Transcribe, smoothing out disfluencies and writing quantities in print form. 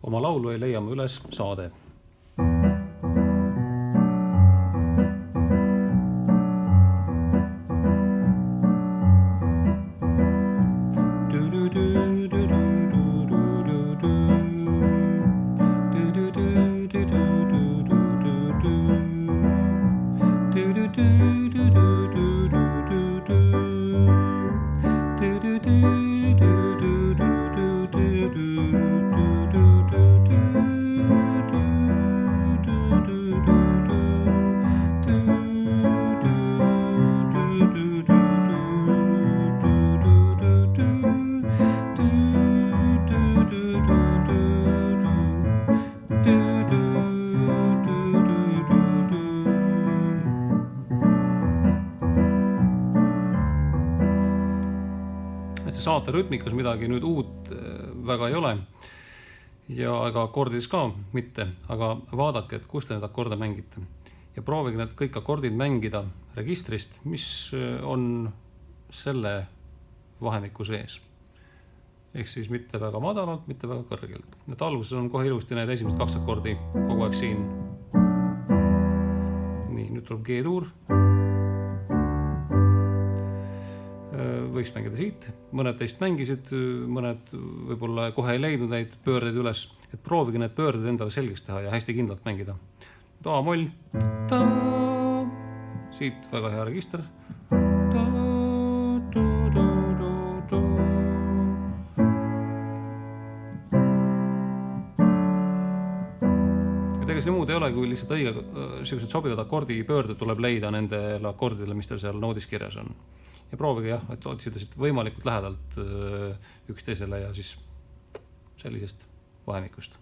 oma laulu ei leia ma üles saade. See saate rütmikas midagi nüüd uut väga ei ole ja ega akordides ka mitte, aga vaadake, et kus te need akorde mängite ja proovige need kõik akordid mängida registrist, mis on selle vahemiku sees. Ehk siis mitte väga madalalt, mitte väga kõrgelt. Need alguses on kohe ilusti need esimesed 2 akordi kogu aeg siin. Nii, nüüd tuleb G-tuur. Võiks mängida siit, mõned teist mängisid, mõned võib-olla kohe ei leidnud neid pöördeid üles, et proovige need pöörded endale selgeks teha ja hästi kindlalt mängida. A-moll, siit väga hea register. Ja tegelikult see muud ei ole, kui lihtsalt õige sellised sobivad akordipöörded tuleb leida nendele akordidele, mis teil seal noodis kirjas on. Ja proovige jah, et otsida siit võimalikult lähedalt üksteisele ja siis sellisest vahemikust.